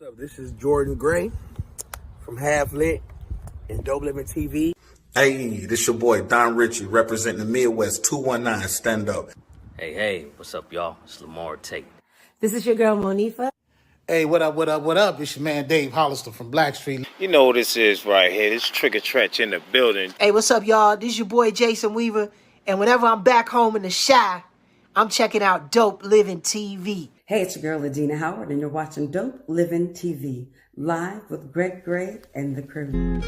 What's up? This is Jordan Gray from Half Lit and DopelivenTV. Hey, this your boy Don Ritchie representing the Midwest 219 Stand Up. Hey, what's up, y'all? It's Lamar Tate. This is your girl, Monifa. Hey, what up? It's your man Dave Hollister from Blackstreet. You know what this is right here. This Trigger Trench in the building. Hey, what's up, y'all? This is your boy Jason Weaver. And whenever I'm back home in the Chi, I'm checking out Dope Living TV. Hey, it's your girl, Adina Howard, and you're watching Dope Living TV, live with Greg Gray and the crew.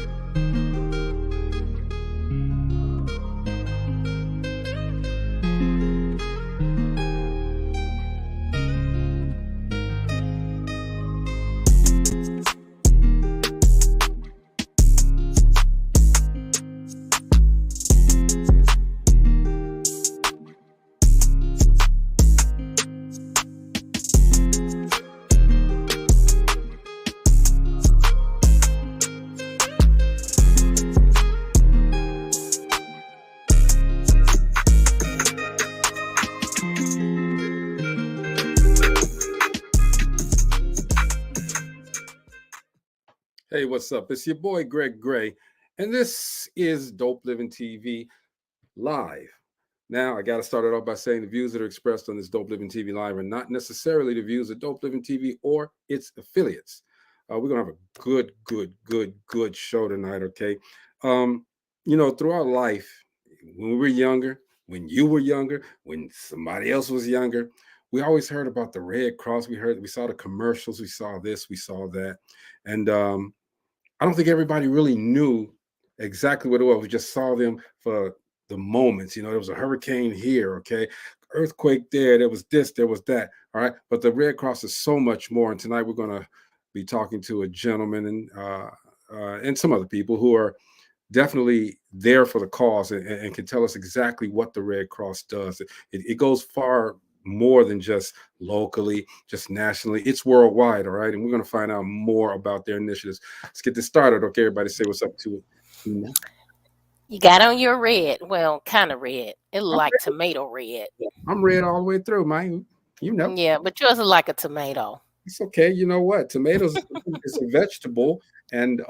Hey, what's up? It's your boy Greg Gray, and this is Dope Living TV Live. Now, I got to start it off by saying the views that are expressed on this Dope Living TV Live are not necessarily the views of Dope Living TV or its affiliates. We're going to have a good show tonight, okay? Throughout life, when we were younger, when you were younger, when somebody else was younger, we always heard about the Red Cross. We saw the commercials, we saw this, we saw that. And I don't think everybody really knew exactly what it was. We just saw them for the moments. There was a hurricane here, okay? Earthquake there. There was this, there was that, all right? But the Red Cross is so much more. And tonight we're going to be talking to a gentleman and some other people who are definitely there for the cause and can tell us exactly what the Red Cross does. It goes far more than just locally, just nationally. It's worldwide, all right? And we're going to find out more about their initiatives. Let's get this started, okay? Everybody say what's up to it. You got on your red. Well, kind of red. It looked like tomato red. I'm red all the way through, man. Yeah, but yours is like a tomato. It's okay. You know what? Tomatoes is a vegetable. And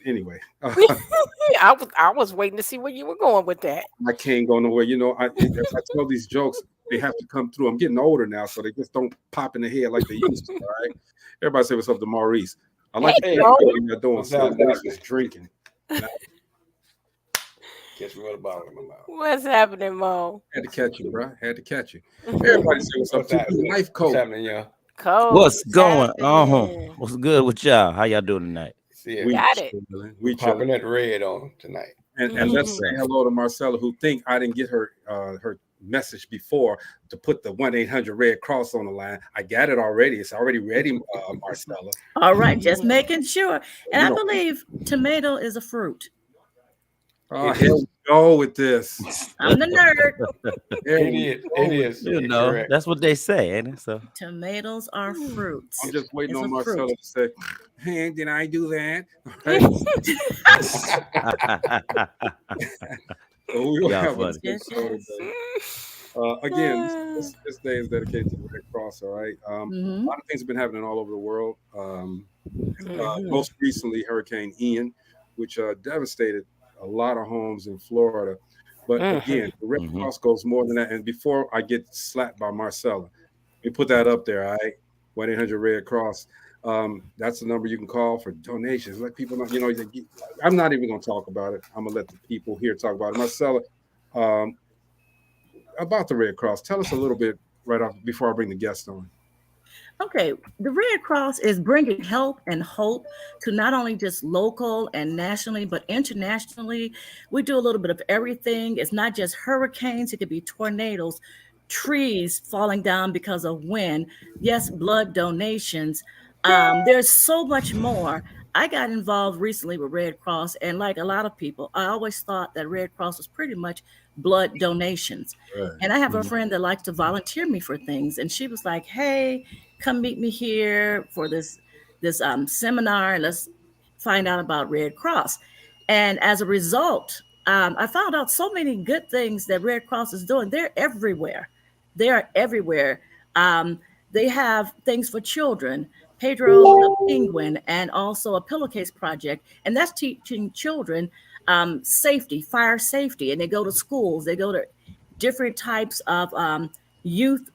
anyway. I was waiting to see where you were going with that. I can't go nowhere. If I tell these jokes, they have to come through. I'm getting older now, so they just don't pop in the head like they used to, all right? Everybody say what's up to Maurice. I like Hey, what you're doing. So Maurice is drinking. Catch me with a bottle in my mouth. What's happening, Mo? Had to catch you, bro. Had to catch you. Everybody say what's up to you. Life coach. What's happening, y'all? Cole, What's going happening? on? What's good with y'all? How y'all doing tonight? See, We Got it. We popping that red on tonight. And let's say hello to Marcella, who think I didn't get her message before to put the 1-800 Red Cross on the line. I got it already. It's already ready, Marcella. All right, just making sure. And I believe tomato is a fruit. Oh, here we go with this. I'm the nerd. It is. Correct. That's what they say, ain't it? So Tomatoes are fruits. I'm just waiting It's on a Marcella fruit. to say, hey, did I do that? So we will Y'all have a funny. good show today. Again, this day is dedicated to the Red Cross, all right? A lot of things have been happening all over the world. Most recently, Hurricane Ian, which devastated a lot of homes in Florida. But again, the Red Cross goes more than that. And before I get slapped by Marcella, we put that up there, all right? 1-800 Red Cross. That's the number you can call for donations. Let people know, I'm not even going to talk about it. I'm going to let the people here talk about it. Marcella, about the Red Cross, tell us a little bit right off before I bring the guest on. Okay, the Red Cross is bringing help and hope to not only just local and nationally, but internationally. We do a little bit of everything. It's not just hurricanes. It could be tornadoes, trees falling down because of wind. Yes, blood donations. There's so much more. I got involved recently with Red Cross, and like a lot of people, I always thought that Red Cross was pretty much blood donations. Right. And I have a friend that likes to volunteer me for things, and she was like, hey, come meet me here for this seminar, and let's find out about Red Cross. And as a result, I found out so many good things that Red Cross is doing. They're everywhere. They are everywhere. They have things for children. Pedro the Penguin, and also a pillowcase project. And that's teaching children safety, fire safety. And they go to schools, they go to different types of youth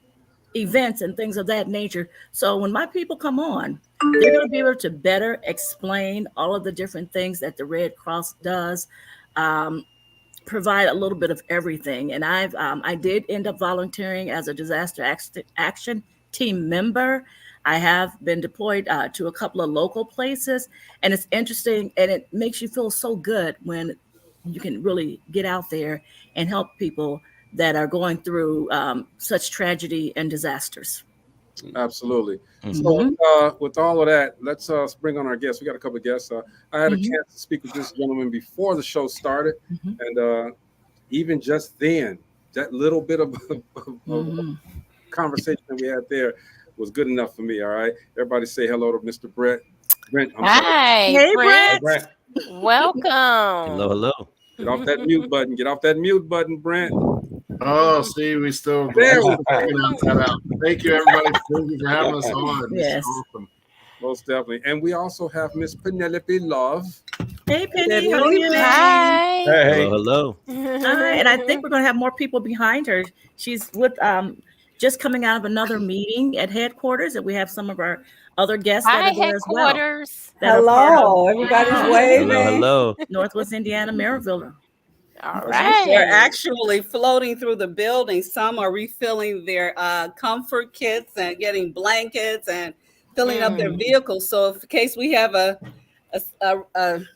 events and things of that nature. So when my people come on, they're going to be able to better explain all of the different things that the Red Cross does. Provide a little bit of everything. And I did end up volunteering as a disaster action team member. I have been deployed to a couple of local places, and it's interesting, and it makes you feel so good when you can really get out there and help people that are going through such tragedy and disasters. Absolutely. Mhm. So with all of that, let's bring on our guests. We got a couple of guests. I had a chance to speak with this gentleman before the show started, and even just then, that little bit of conversation that we had there was good enough for me. All right, everybody say hello to Mr. Brent. Brent, I'm sorry. Hi, Hey, Brent. Brent. Welcome. Hello. Get off that mute button. Get off that mute button, Brent. Oh, see, we still There we that out. Thank you, everybody. Thank you for having us on. Yes. Awesome. Most definitely. And we also have Miss Penelope Love. Hey, Penny, how are you? Hi. Hello. Hi. And I think we're going to have more people behind her. She's with just coming out of another meeting at headquarters, and we have some of our other guests that Hi, are there as well. headquarters. that are part Hello, of everybody's waving. Hello. Northwest Indiana, Maryville. All They're right. actually floating through the building. Some are refilling their comfort kits and getting blankets and filling up their vehicles. So if in case we have a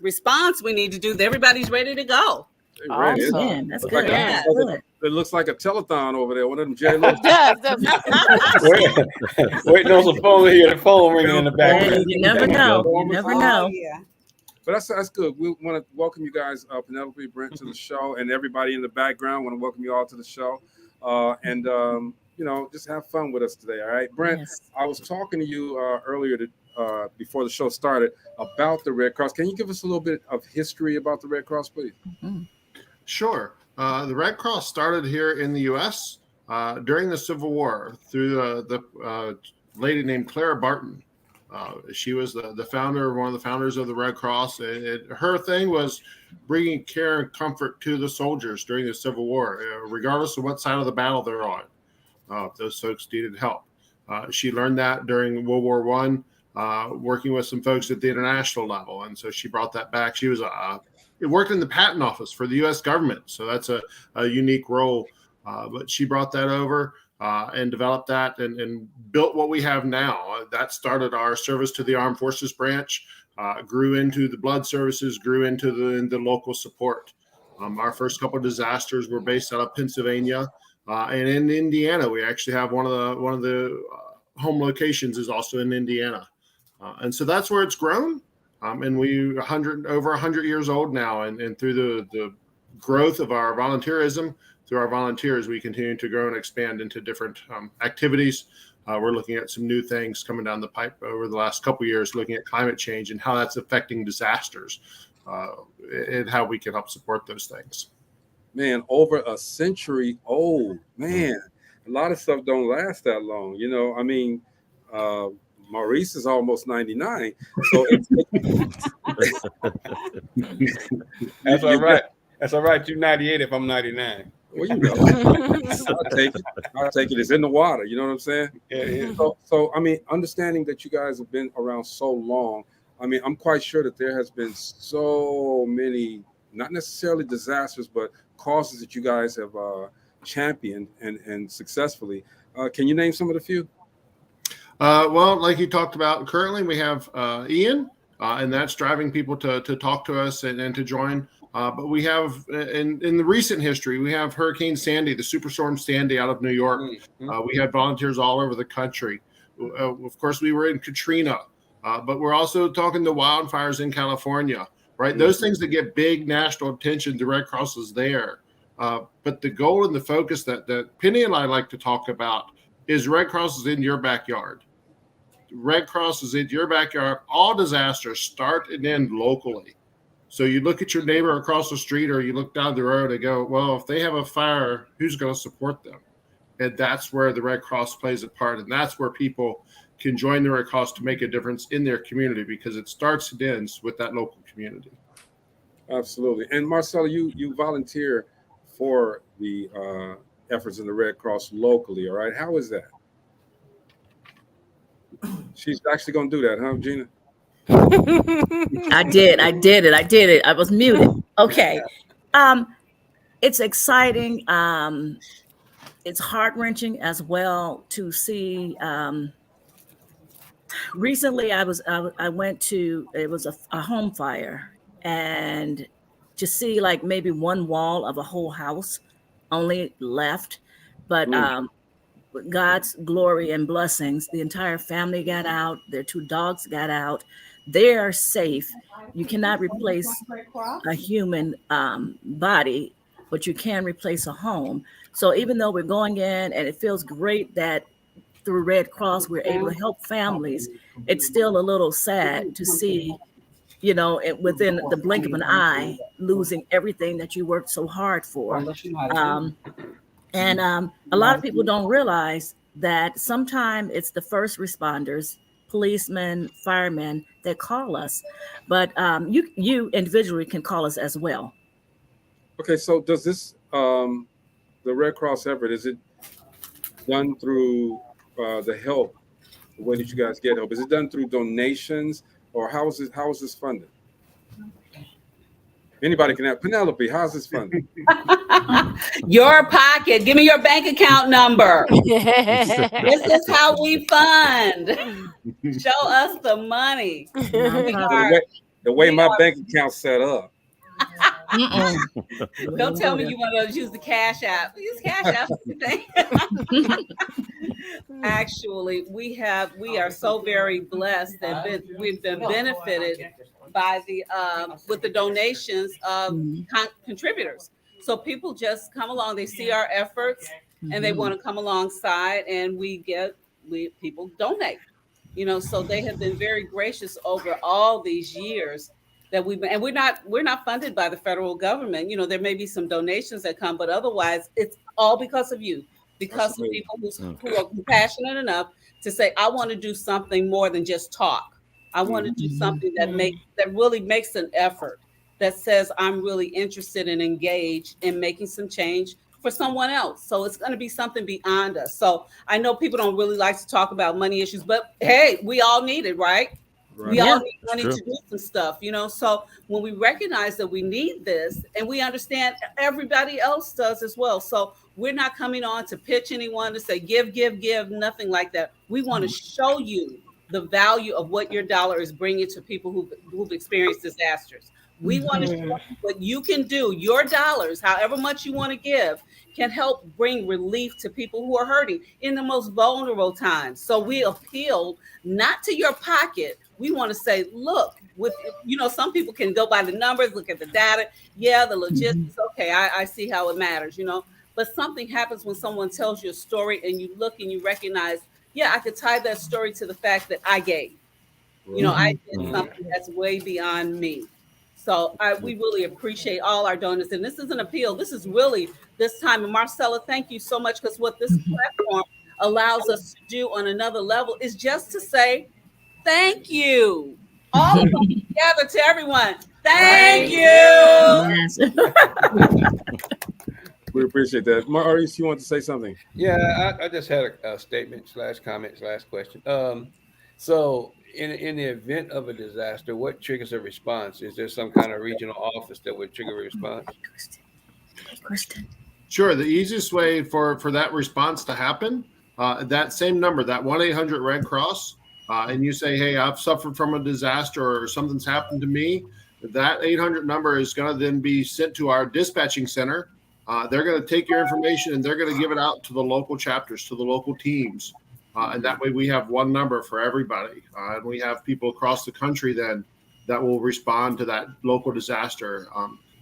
response we need to do, everybody's ready to go. Hey, Red, Awesome. Man, that's Looks like good. a- That's looks good. like it looks like a telethon over there. One of them J Lo. It does. Waiting on the phone here, the phone ringing in the Hey, background. you never know. You never know. Yeah. But that's good. We want to welcome you guys, Penelope, Brent, to the show, and everybody in the background. Want to welcome you all to the show, and just have fun with us today. All right, Brent. Yes. I was talking to you earlier before the show started about the Red Cross. Can you give us a little bit of history about the Red Cross, please? Sure. The Red Cross started here in the U.S. During the Civil War through the lady named Clara Barton. She was the founder, one of the founders of the Red Cross. Her thing was bringing care and comfort to the soldiers during the Civil War, regardless of what side of the battle they're on. Those folks needed help. She learned that during World War I, working with some folks at the international level. And so she brought that back. She was worked in the patent office for the U.S. government. So that's a unique role. But she brought that over. And developed that and built what we have now. That started our service to the Armed Forces branch, grew into the blood services, grew into the local support. Our first couple of disasters were based out of Pennsylvania, and in Indiana. We actually have one of the home locations is also in Indiana, and so that's where it's grown. And we over 100 years old now, and through the growth of our volunteerism. Through our volunteers, we continue to grow and expand into different activities. We're looking at some new things coming down the pipe over the last couple of years, looking at climate change and how that's affecting disasters and how we can help support those things. Man, over a century old. Man, a lot of stuff don't last that long. I mean, Maurice is almost 99. So That's all right. That's all right. You're 98 if I'm 99. Well, I'll take it. It's in the water. You know what I'm saying? Yeah. So, I mean, understanding that you guys have been around so long, I mean, I'm quite sure that there has been so many, not necessarily disasters, but causes that you guys have championed and successfully. Can you name some of the few? Well, like you talked about, currently we have Ian, and that's driving people to talk to us and to join. But we have, in the recent history, we have Hurricane Sandy, the Superstorm Sandy out of New York. We had volunteers all over the country. Of course, we were in Katrina, but we're also talking the wildfires in California, right? Those things that get big national attention, the Red Cross is there. But the goal and the focus that Penny and I like to talk about is Red Cross is in your backyard. Red Cross is in your backyard. All disasters start and end locally. So you look at your neighbor across the street or you look down the road and go, well, if they have a fire, who's going to support them? And that's where the Red Cross plays a part. And that's where people can join the Red Cross to make a difference in their community, because it starts and ends with that local community. Absolutely. And Marcella, you volunteer for the efforts in the Red Cross locally, all right? How is that? She's actually going to do that, huh, Gina? I did it. I was muted. Okay. It's exciting. It's heart-wrenching as well to see. Recently I went to, it was a home fire, and to see like maybe one wall of a whole house only left, but God's glory and blessings, the entire family got out, their 2 dogs got out. They are safe. You cannot replace a human body, but you can replace a home. So even though we're going in, and it feels great that through Red Cross we're able to help families, it's still a little sad to see, within the blink of an eye, losing everything that you worked so hard for. And a lot of people don't realize that sometimes it's the first responders, policemen, firemen, that call us, but you individually can call us as well. Okay, so does this the Red Cross effort, is it done through the help, the way that you guys get help? Is it done through donations, or how is this funded? Anybody can have. Penelope, how's this funded? Your pocket. Give me your bank account number. This is how we fund. Show us the money. The way my bank account's set up. Don't tell me you want to use the Cash App. Use Cash App. Actually, we are so very blessed that we've been benefited by the with the donations of contributors. So people just come along, they see our efforts, and they want to come alongside, and people donate. So they have been very gracious over all these years that we're not funded by the federal government. There may be some donations that come, but otherwise it's all because of you, because of people who are compassionate enough to say, I want to do something more than just talk. I want to do something that really makes an effort, that says I'm really interested and engaged in making some change for someone else. So it's going to be something beyond us. So I know people don't really like to talk about money issues, but hey, we all need it, right? We all need money to do some stuff, So when we recognize that we need this, and we understand everybody else does as well. So we're not coming on to pitch anyone to say, give, nothing like that. We want to show you the value of what your dollar is bringing to people who've experienced disasters. We want to show you what you can do. Your dollars, however much you want to give, can help bring relief to people who are hurting in the most vulnerable times. So we appeal not to your pocket. We want to say, look, some people can go by the numbers, look at the data. Yeah, the logistics. Okay, I see how it matters, But something happens when someone tells you a story and you look and you recognize, yeah, I could tie that story to the fact that I gave. I did something that's way beyond me. So we really appreciate all our donors. And this is an appeal. This is really this time. And Marcella, thank you so much, because what this platform allows us to do on another level is just to say thank you. All of us together to everyone. Thank you. Yes. We appreciate that. Maurice, you want to say something? Yeah, I just had a statement / comment / question. So in the event of a disaster, what triggers a response? Is there some kind of regional office that would trigger a response? Kristen. Sure. The easiest way for that response to happen, that same number, that 1-800 Red Cross, and you say, hey, I've suffered from a disaster or something's happened to me, that 800 number is going to then be sent to our dispatching center. They're going to take your information and they're going to give it out to the local chapters, to the local teams. And that way we have one number for everybody. And we have people across the country then that will respond to that local disaster.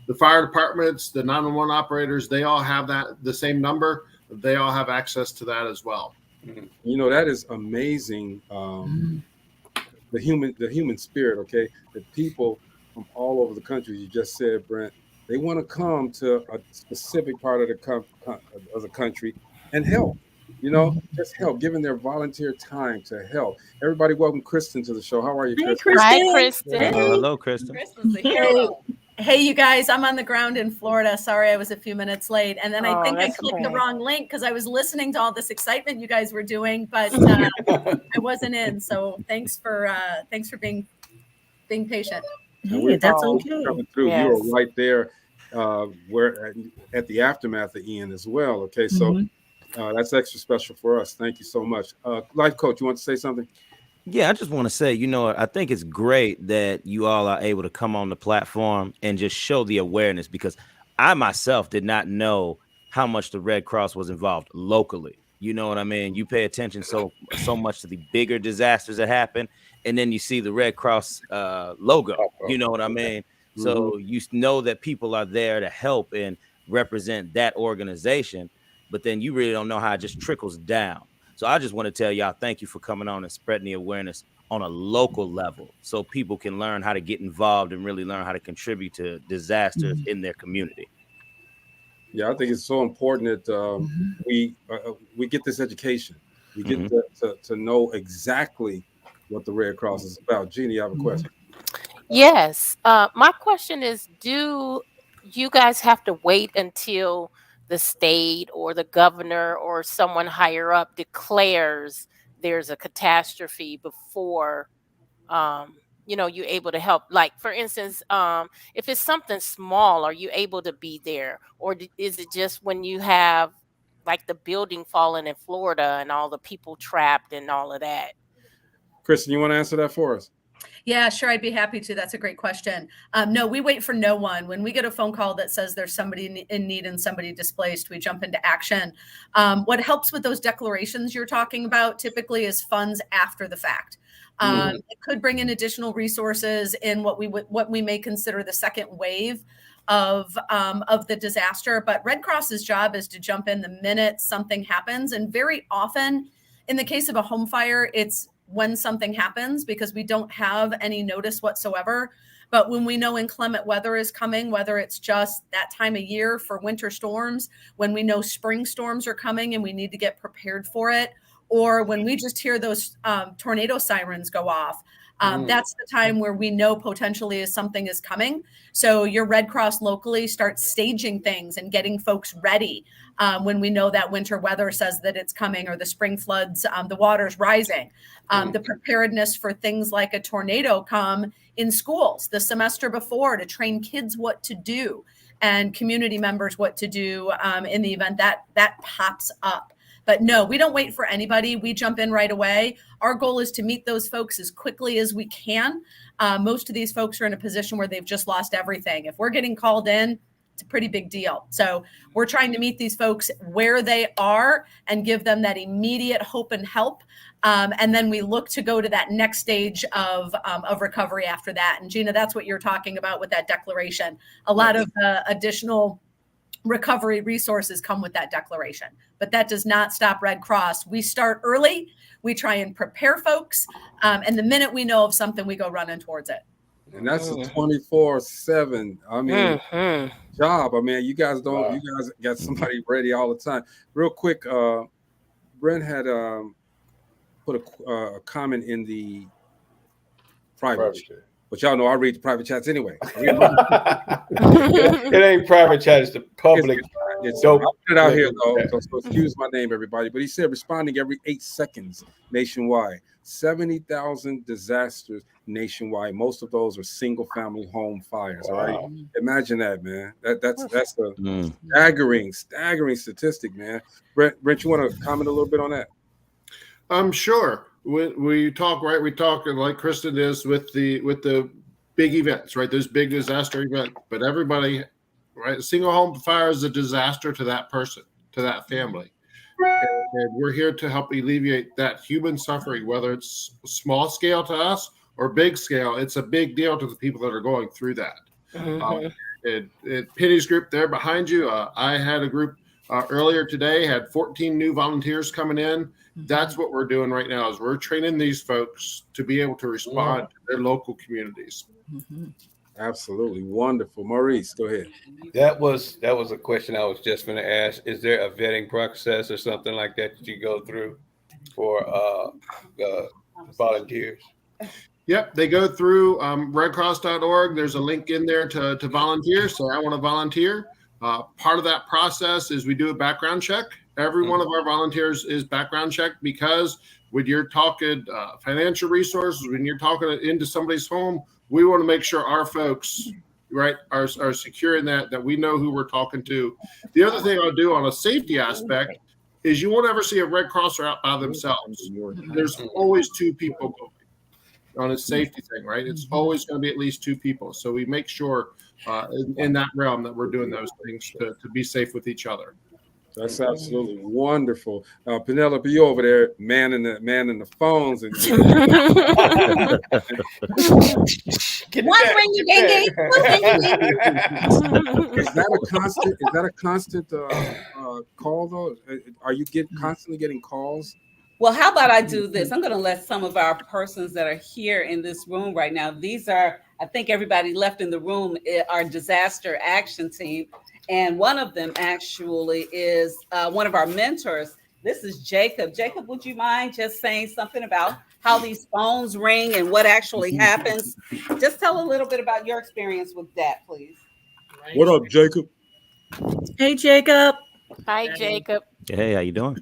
The fire departments, the 911 operators, they all have the same number. They all have access to that as well. That is amazing. The human spirit, okay? The people from all over the country, you just said, Brent, they want to come to a specific part of the country and help. You know, just help, giving their volunteer time to help. Everybody, welcome Kristen to the show. How are you, Hey, Kristen? Hi, Kristen. Kristen. Hello, Kristen. Kristen's the Hey. hero. Hey, you guys, I'm on the ground in Florida. Sorry I was a few minutes late. And then I Oh, think I that's clicked the okay. wrong link because I was listening to all this excitement you guys were doing, but I wasn't in. So thanks for being patient. And we Hey, that's appreciate you okay. coming through. You Yes. were right there where at the aftermath of Ian as well. Okay, so that's extra special for us. Thank you so much. Life coach, you want to say something? Yeah, I just want to say, I think it's great that you all are able to come on the platform and just show the awareness, because I myself did not know how much the Red Cross was involved locally. You know what I mean? You pay attention so much to the bigger disasters that happen, and then you see the Red Cross logo. You know what I mean? So you know that people are there to help and represent that organization, but then you really don't know how it just trickles down. So I just want to tell y'all, thank you for coming on and spreading the awareness on a local level so people can learn how to get involved and really learn how to contribute to disasters in their community. Yeah, I think it's so important that we get this education. We get to know exactly what the Red Cross is about. Jeannie, you have a question? Yes. My question is, do you guys have to wait until the state or the governor or someone higher up declares there's a catastrophe before you're able to help? Like, for instance, if it's something small, are you able to be there? Or is it just when you have like the building falling in Florida and all the people trapped and all of that? Kristen, you want to answer that for us? Yeah, sure. I'd be happy to. That's a great question. No, we wait for no one. When we get a phone call that says there's somebody in need and somebody displaced, we jump into action. What helps with those declarations you're talking about typically is funds after the fact. It could bring in additional resources in what we may consider the second wave of the disaster. But Red Cross's job is to jump in the minute something happens, and very often, in the case of a home fire, it's when something happens because we don't have any notice whatsoever. But when we know inclement weather is coming, whether it's just that time of year for winter storms, when we know spring storms are coming and we need to get prepared for it, or when we just hear those tornado sirens go off, that's the time where we know potentially something is coming. So your Red Cross locally starts staging things and getting folks ready when we know that winter weather says that it's coming, or the spring floods, the water's rising. The preparedness for things like a tornado come in schools the semester before to train kids what to do and community members what to do in the event that pops up. But no, we don't wait for anybody. We jump in right away. Our goal is to meet those folks as quickly as we can. Most of these folks are in a position where they've just lost everything. If we're getting called in, it's a pretty big deal. So we're trying to meet these folks where they are and give them that immediate hope and help. And then we look to go to that next stage of recovery after that. And Gina, that's what you're talking about with that declaration. A lot of additional recovery resources come with that declaration, but that does not stop Red Cross. We start early. We try and prepare folks. And the minute we know of something, we go running towards it. And that's a 24/7. I mean, job. I mean, you guys got somebody ready all the time. Real quick, Brent had put a comment in the private chat. But y'all know I read the private chats anyway. It ain't private chat, it's the public. It's I'll put it out here though, so excuse my name, everybody. But he said responding every 8 seconds nationwide. 70,000 disasters nationwide. Most of those are single-family home fires. Wow. All right, imagine that, man. That's a staggering statistic, man. Brent, you want to comment a little bit on that? Sure. We talk like Kristen is with the big events, right? Those big disaster events, but everybody, right? A single home fire is a disaster to that person, to that family. And we're here to help alleviate that human suffering, whether it's small scale to us or big scale. It's a big deal to the people that are going through that. Penny's group there behind you, I had a group earlier today, had 14 new volunteers coming in. That's what we're doing right now, is we're training these folks to be able to respond to their local communities. Absolutely wonderful. Maurice, go ahead. That was a question I was just going to ask. Is there a vetting process or something like that you go through for volunteers? Yep, they go through redcross.org. There's a link in there to volunteer. So I want to volunteer. Part of that process is we do a background check. Every one of our volunteers is background checked, because when you're talking financial resources, when you're talking into somebody's home, we want to make sure our folks, right, are secure in that we know who we're talking to. The other thing I'll do on a safety aspect is you won't ever see a Red Crosser out by themselves. There's always two people going on a safety thing, right? It's always going to be at least two people. So we make sure in that realm that we're doing those things to be safe with each other. That's absolutely wonderful. Penelope, you over there manning the phones and One ring you ding. Is that a constant call though? Are you constantly getting calls? Well, how about I do this? I'm going to let some of our persons that are here in this room right now. These are, I think everybody left in the room, our disaster action team. And one of them actually is one of our mentors. This is Jacob. Jacob, would you mind just saying something about how these phones ring and what actually happens? Just tell a little bit about your experience with that, please. What up, Jacob? Hey, Jacob. Hi, Jacob. Hey, how you doing?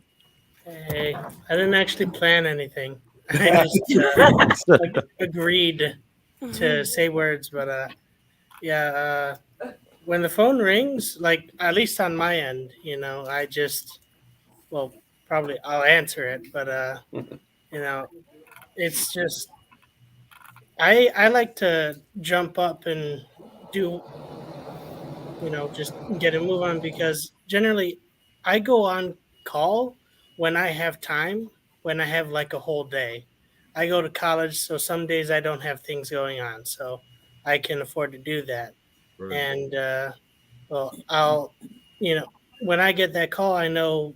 Hey, I didn't actually plan anything. I just agreed to say words, but when the phone rings, like at least on my end, I just, probably I'll answer it, but it's just I like to jump up and do, just get a move on, because generally I go on call when I have time, when I have like a whole day. I go to college, so some days I don't have things going on, so I can afford to do that. Right. And I'll, when I get that call, I know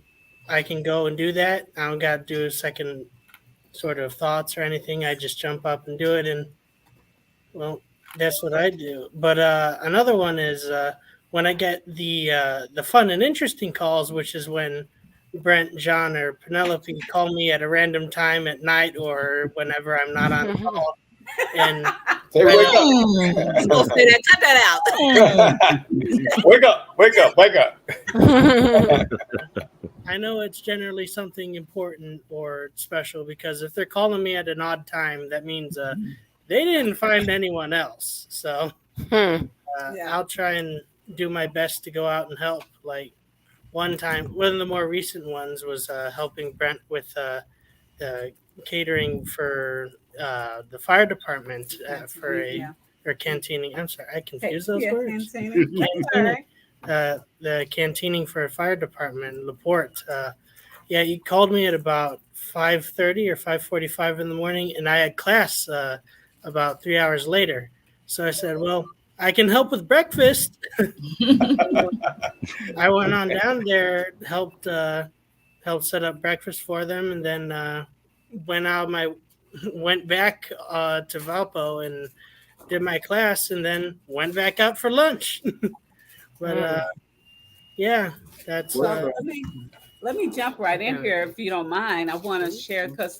I can go and do that. I don't got to do a second sort of thoughts or anything. I just jump up and do it, and that's what I do. But another one is when I get the fun and interesting calls, which is when Brent, John, or Penelope call me at a random time at night or whenever I'm not on call. And say, wake up. Don't say that. Cut that out. Wake up. I know it's generally something important or special, because if they're calling me at an odd time, that means they didn't find anyone else. So I'll try and do my best to go out and help. Like one time, one of the more recent ones was helping Brent with the catering for the fire department for canteening. I'm sorry, I confuse those words. Canteening. The canteening for a fire department in LaPorte. He called me at about 5:30 or 5:45 in the morning, and I had class about 3 hours later. So I said, well, I can help with breakfast. I went on down there, helped set up breakfast for them, and then went back to Valpo and did my class, and then went back out for lunch. But that's. Let me jump right in here, if you don't mind. I want to share, because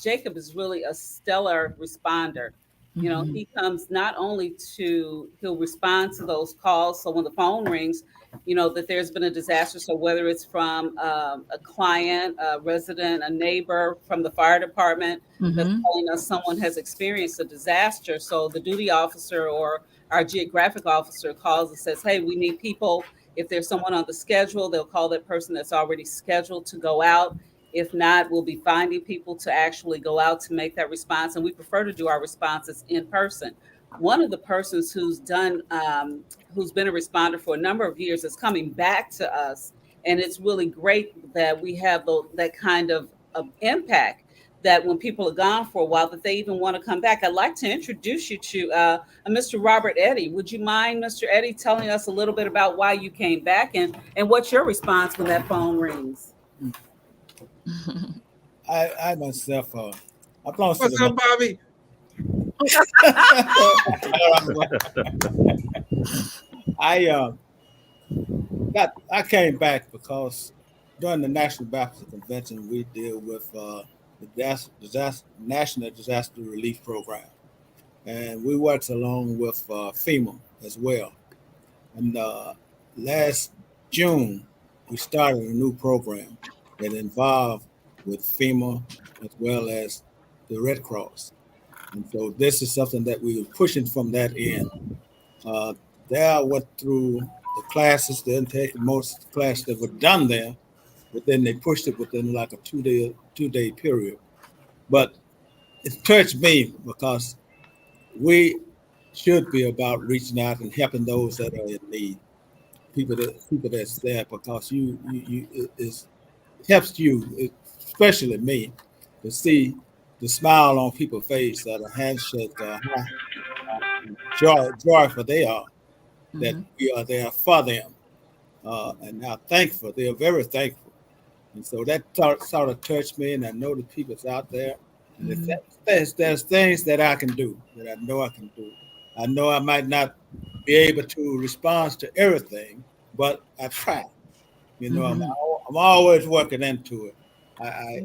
Jacob is really a stellar responder. He comes not only he'll respond to those calls. So when the phone rings, that there's been a disaster. So whether it's from a client, a resident, a neighbor, from the fire department, that's telling us someone has experienced a disaster. So the duty officer or our geographic officer calls and says, hey, we need people. If there's someone on the schedule, they'll call that person that's already scheduled to go out. If not, we'll be finding people to actually go out to make that response. And we prefer to do our responses in person. One of the persons who's been a responder for a number of years is coming back to us. And it's really great that we have that kind of impact, that when people are gone for a while, that they even want to come back. I'd like to introduce you to Mr. Robert Eddy. Would you mind, Mr. Eddy, telling us a little bit about why you came back and what's your response when that phone rings? I myself, I belong What's up, Bobby? I came back because during the National Baptist Convention we deal with the National Disaster Relief Program, and we worked along with FEMA as well. And last June we started a new program that involved with FEMA as well as the Red Cross. And so this is something that we were pushing from that end. There I went through the classes, didn't take most classes that were done there, but then they pushed it within like a two-day period. But it touched me because we should be about reaching out and helping those that are in need. People that's there because it helps you, especially me, to see the smile on people's face, that a handshake, joy for they are, that we are there for them, and now thankful. They are very thankful, and so that sort of touched me. And I know the people's out there, and there's things that I can do, that I know I can do. I know I might not be able to respond to everything, but I try. You know, I'm always working into it. I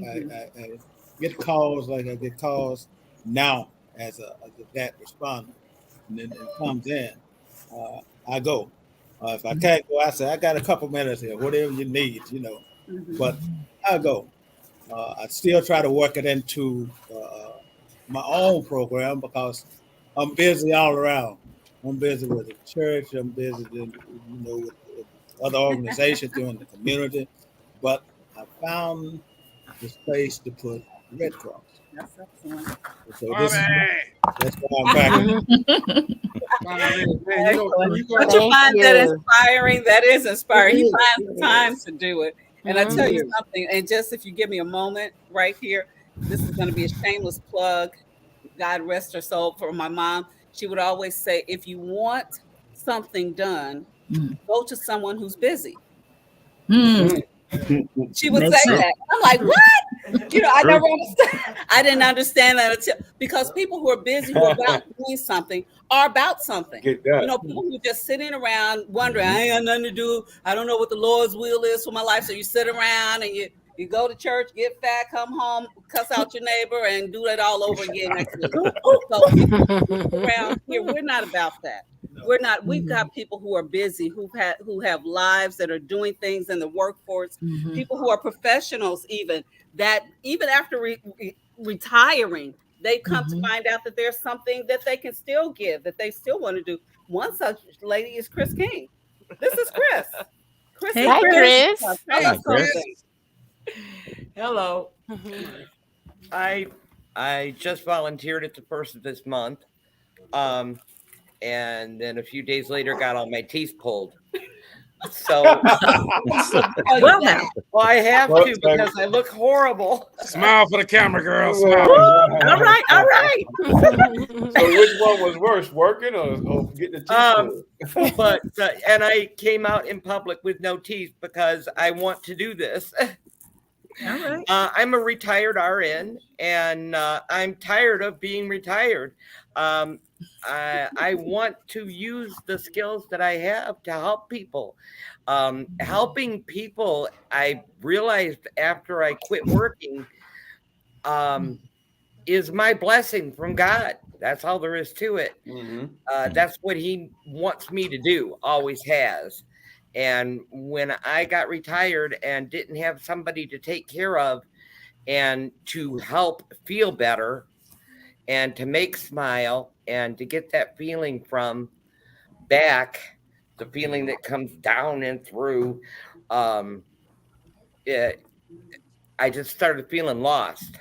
get calls like I get calls now as a that responder, and then it comes in. I go. If I can't go, I say I got a couple minutes here, whatever you need, you know. But I go. I still try to work it into my own program because I'm busy all around. I'm busy with the church. I'm busy, with other organizations doing the community. But I found this place to put Red Cross. That's excellent. So that's why I'm back. Don't you find that inspiring? That is inspiring. He finds the time to do it. And I tell you something, and just if you give me a moment right here, this is going to be a shameless plug. God rest her soul, for my mom. She would always say, if you want something done, go to someone who's busy. She would say that. I'm like, what? You know, I never understand. I didn't understand that until, because people who are busy, who are about doing something, are about something. You know, people who just sitting around wondering, I ain't got nothing to do. I don't know what the Lord's will is for my life. So you sit around and you go to church, get fat, come home, cuss out your neighbor, and do it all over again next week. So around here, we're not about that. We're not. We've got people who are busy, who have lives, that are doing things in the workforce. People who are professionals, even after retiring, they come to find out that there's something that they can still give, that they still want to do. One such lady is Chris King. This is Chris. Hi, Chris. Hi, Chris. Hello. I just volunteered at the first of this month, and then a few days later got all my teeth pulled. So, well, I have to because I look horrible. Smile for the camera, girl. Smile. All right, all right. So which one was worse, working or getting the teeth pulled? But and I came out in public with no teeth because I want to do this. All right. I'm a retired RN, and I'm tired of being retired. I want to use the skills that I have to help people. Helping people, I realized after I quit working, is my blessing from God. That's all there is to it. That's what He wants me to do, always has. And when I got retired and didn't have somebody to take care of and to help feel better and to make smile and to get that feeling from back, the feeling that comes down and through, I just started feeling lost,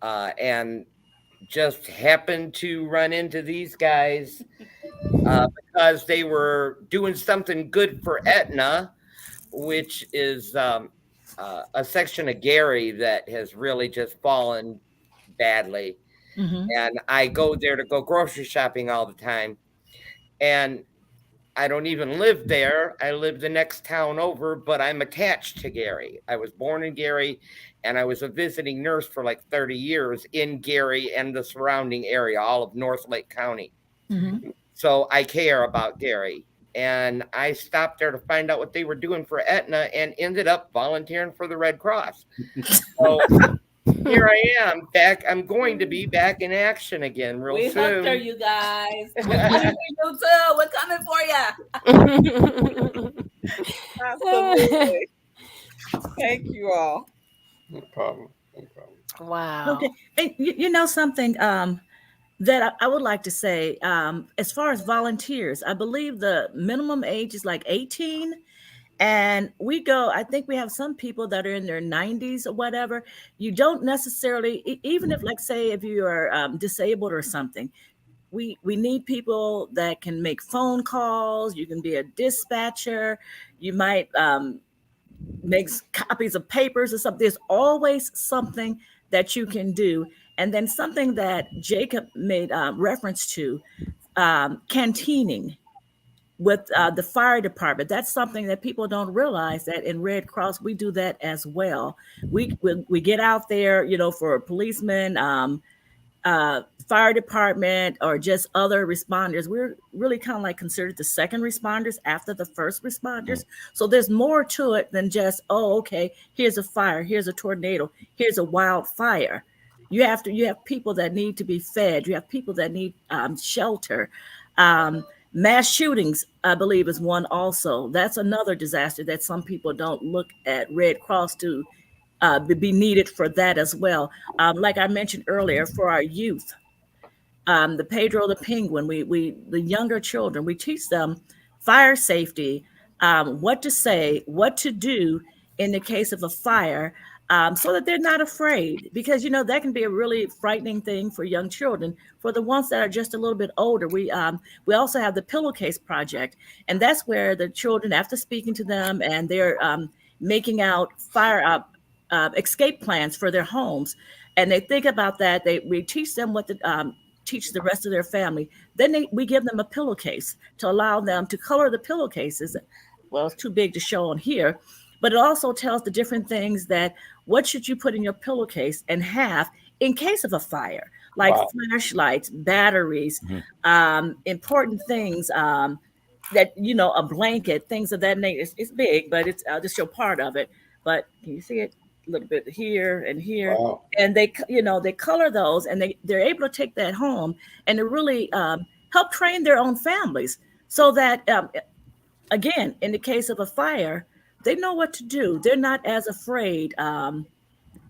and just happened to run into these guys because they were doing something good for Aetna, which is a section of Gary that has really just fallen badly. And I go there to go grocery shopping all the time. And I don't even live there. I live the next town over, but I'm attached to Gary. I was born in Gary, and I was a visiting nurse for like 30 years in Gary and the surrounding area, all of North Lake County. Mm-hmm. So I care about Gary. And I stopped there to find out what they were doing for Aetna and ended up volunteering for the Red Cross. So here I am back. I'm going to be back in action again real We soon. hooked her, you guys. We're coming for you too. We're coming for you. Absolutely. Thank you all. No problem. No problem. Wow. Okay. And you know something that I would like to say, as far as volunteers, I believe the minimum age is like 18. And we go, I think we have some people that are in their 90s or whatever. You don't necessarily, even if, like, say, if you are disabled or something, we need people that can make phone calls. You can be a dispatcher. You might make copies of papers or something. There's always something that you can do. And then something that Jacob made reference to, canteening with the fire department. That's something that people don't realize, that in Red Cross, we do that as well. We get out there, you know, for policemen, fire department, or just other responders. We're really kind of like considered the second responders after the first responders. So there's more to it than just, oh, okay, here's a fire, here's a tornado, here's a wildfire. You have people that need to be fed. You have people that need shelter. Mass shootings, I believe, is one also. That's another disaster that some people don't look at Red Cross to be needed for that as well. Like I mentioned earlier, for our youth, the Pedro the Penguin, the younger children, we teach them fire safety, what to say, what to do in the case of a fire, so that they're not afraid, because, you know, that can be a really frightening thing for young children. For the ones that are just a little bit older, we also have the Pillowcase Project, and that's where the children, after speaking to them, and they're making out fire escape plans for their homes, and they think about that. We teach them what to teach the rest of their family. Then we give them a pillowcase to allow them to color the pillowcases. Well, it's too big to show on here, but it also tells the different things that what should you put in your pillowcase and have in case of a fire, like flashlights, batteries, important things, that, you know, a blanket, things of that nature. It's big, but it's just show part of it. But can you see it? A little bit here and here. Wow. And they color those, and they're able to take that home and to really help train their own families, so that again, in the case of a fire, they know what to do. They're not as afraid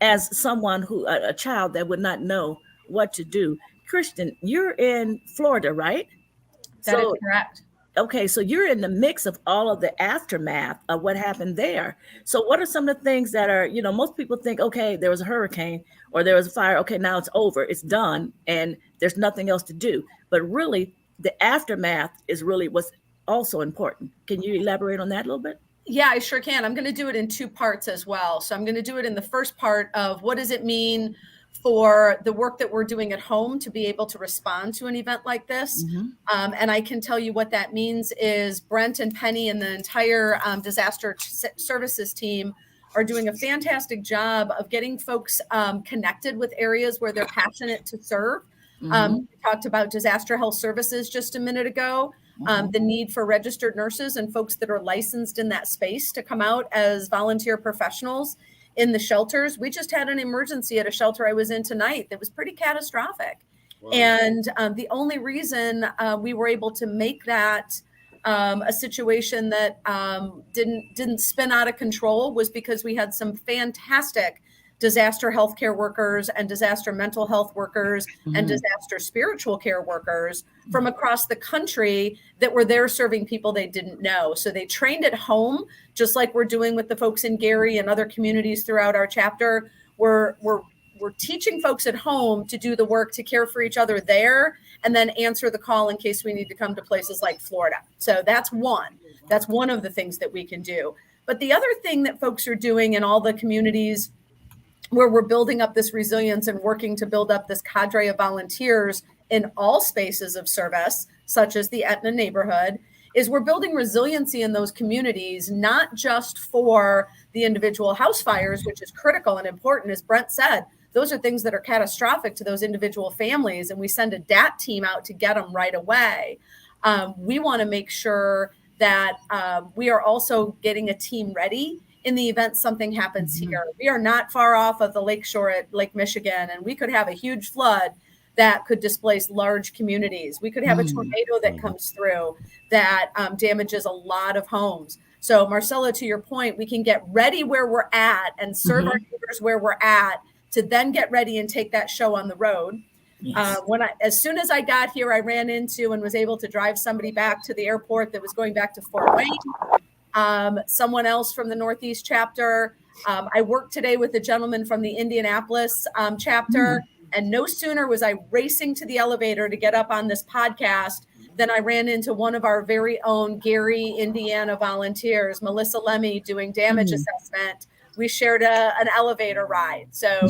as someone a child that would not know what to do. Kristen, you're in Florida, right? That is correct. Okay, so you're in the mix of all of the aftermath of what happened there. So what are some of the things that are, you know, most people think, okay, there was a hurricane or there was a fire. Okay, now it's over, it's done, and there's nothing else to do. But really, the aftermath is really what's also important. Can you elaborate on that a little bit? Yeah, I sure can. I'm going to do it in two parts as well. So I'm going to do it in the first part of what does it mean for the work that we're doing at home to be able to respond to an event like this. Mm-hmm. And I can tell you what that means is Brent and Penny and the entire disaster services team are doing a fantastic job of getting folks connected with areas where they're passionate to serve. Mm-hmm. We talked about disaster health services just a minute ago. The need for registered nurses and folks that are licensed in that space to come out as volunteer professionals in the shelters. We just had an emergency at a shelter I was in tonight that was pretty catastrophic. Wow. And the only reason we were able to make that a situation that didn't spin out of control was because we had some fantastic disaster healthcare workers and disaster mental health workers and disaster spiritual care workers from across the country that were there serving people they didn't know. So they trained at home, just like we're doing with the folks in Gary and other communities throughout our chapter. We're teaching folks at home to do the work to care for each other there and then answer the call in case we need to come to places like Florida. So that's one of the things that we can do. But the other thing that folks are doing in all the communities where we're building up this resilience and working to build up this cadre of volunteers in all spaces of service, such as the Aetna neighborhood, is we're building resiliency in those communities, not just for the individual house fires, which is critical and important. As Brent said, those are things that are catastrophic to those individual families, and we send a DAT team out to get them right away. We want to make sure that we are also getting a team ready in the event something happens here. We are not far off of the lakeshore at Lake Michigan, and we could have a huge flood that could displace large communities. We could have a tornado that comes through that damages a lot of homes. So Marcella, to your point, we can get ready where we're at and serve our neighbors where we're at to then get ready and take that show on the road. Yes. As soon as I got here, I ran into and was able to drive somebody back to the airport that was going back to Fort Wayne. Someone else from the Northeast chapter. I worked today with a gentleman from the Indianapolis chapter. And no sooner was I racing to the elevator to get up on this podcast than I ran into one of our very own Gary, Indiana volunteers, Melissa Lemmy, doing damage assessment. We shared an elevator ride. So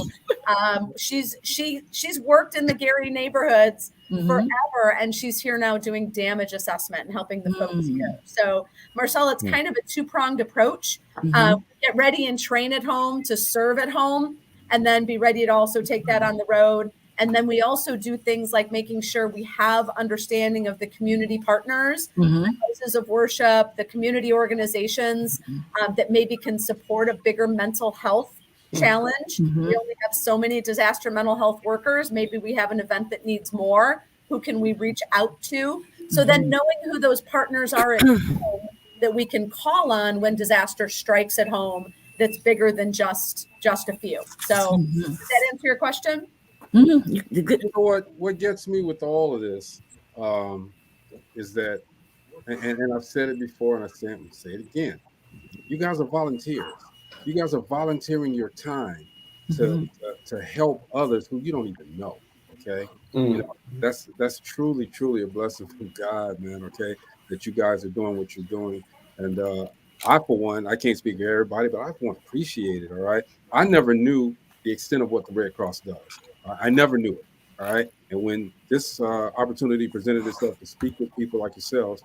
she's worked in the Gary neighborhoods forever, and she's here now doing damage assessment and helping the folks here. So Marcella, it's kind of a two-pronged approach. Get ready and train at home to serve at home, and then be ready to also take that on the road. And then we also do things like making sure we have understanding of the community partners, the houses of worship, the community organizations that maybe can support a bigger mental health challenge. We only have so many disaster mental health workers. Maybe we have an event that needs more. Who can we reach out to? So then knowing who those partners are at home that we can call on when disaster strikes at home, that's bigger than just a few. So does that answer your question? You know what gets me with all of this is that, and I've said it before, and I say it again. You guys are volunteers. You guys are volunteering your time to help others who you don't even know. Okay, you know, that's truly a blessing from God, man. Okay, that you guys are doing what you're doing, and I, for one, I can't speak for everybody, but I, for one, appreciate it. All right. I never knew the extent of what the Red Cross does. I never knew it. All right. And when this opportunity presented itself to speak with people like yourselves,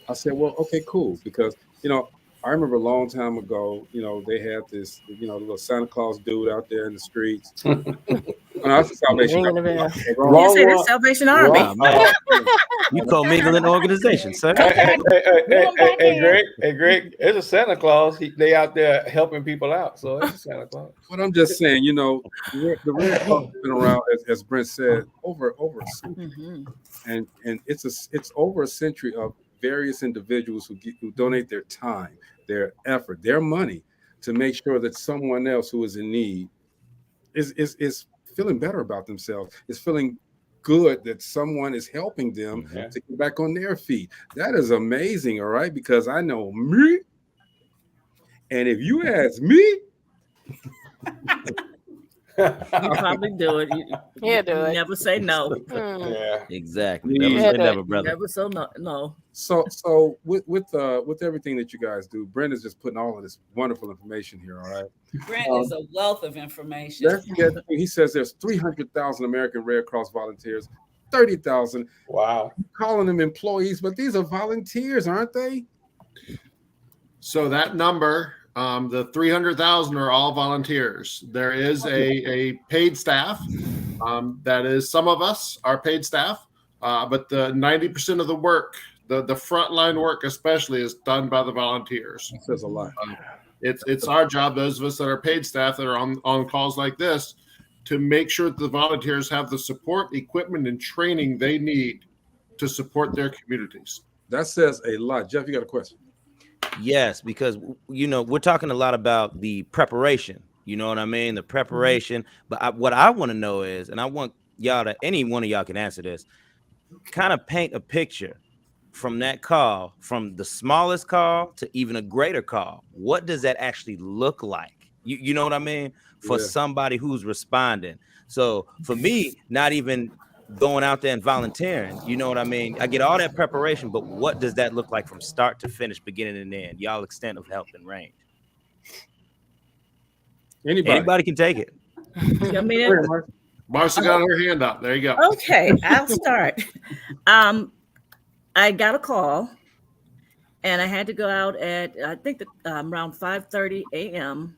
I said, well, okay, cool. Because, you know, I remember a long time ago, you know, they had this, you know, little Santa Claus dude out there in the streets. That's the Salvation Army. You say that's Salvation Army. You co-mingling organization, sir. Hey, Greg, it's a Santa Claus. They out there helping people out, so it's a Santa Claus. But I'm just saying, you know, the Red Cross has been around, as Brent said, over a century, and it's over a century of various individuals who donate their time, their effort, their money to make sure that someone else who is in need is feeling better about themselves, is feeling good that someone is helping them to get back on their feet. That is amazing, all right? Because I know me, and if you ask me, You probably do it. You do it. Never say no. Yeah, exactly. Never say never, brother. Never say no. So with everything that you guys do, Brent is just putting all of this wonderful information here. All right, Brent is a wealth of information. He says there's 300,000 American Red Cross volunteers, 30,000. Wow, calling them employees, but these are volunteers, aren't they? So that number, the 300,000 are all volunteers. There is a paid staff. That is, some of us are paid staff, but the 90% of the work, the frontline work especially, is done by the volunteers. That says a lot. It's our job, those of us that are paid staff that are on calls like this, to make sure that the volunteers have the support, equipment, and training they need to support their communities. That says a lot. Jeff, you got a question? Yes, because, you know, we're talking a lot about the preparation, you know what I mean? The preparation. But what I want to know is, and I want y'all to, any one of y'all can answer this, kind of paint a picture from that call, from the smallest call to even a greater call. What does that actually look like? You know what I mean? For somebody who's responding. So for me, not even going out there and volunteering, you know what I mean? I get all that preparation, but what does that look like from start to finish, beginning and end? Y'all extent of help and range. Anybody can take it. Marcia got her hand up. There you go. Okay, I'll start. I got a call, and I had to go out at I think around 5:30 a.m.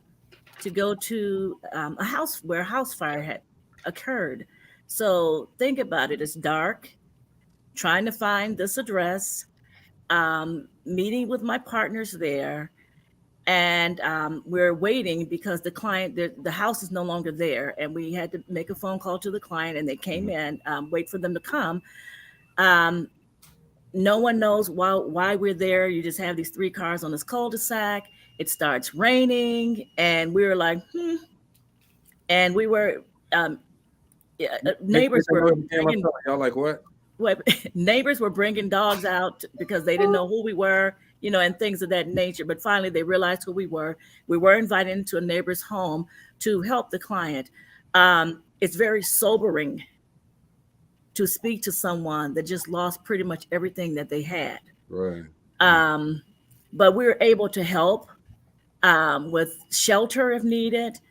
to go to a house where a house fire had occurred. So think about it. It's dark, trying to find this address, meeting with my partners there, and we're waiting because the client, the house is no longer there, and we had to make a phone call to the client, and they came in, wait for them to come. No one knows why we're there. You just have these 3 cars on this cul-de-sac. It starts raining, and we were like, and we were neighbors were bringing, y'all like what? Neighbors were bringing dogs out because they didn't know who we were, and things of that nature. But finally, they realized who we were. We were invited into a neighbor's home to help the client. It's very sobering to speak to someone that just lost pretty much everything that they had. Right. But we were able to help with shelter if needed.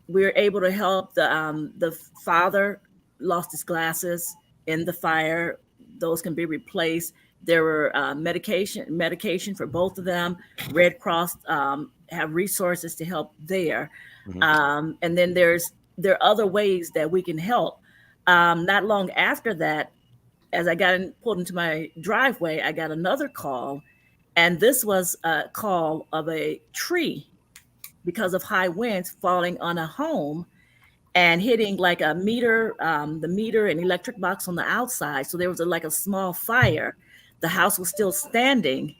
We were able to help. The father lost his glasses in the fire. Those can be replaced. There were medication for both of them. Red Cross have resources to help there. And then there are other ways that we can help. Not long after that, as I pulled into my driveway, I got another call, and this was a call of a tree because of high winds falling on a home and hitting like a meter, the meter and electric box on the outside. So there was like a small fire. The house was still standing,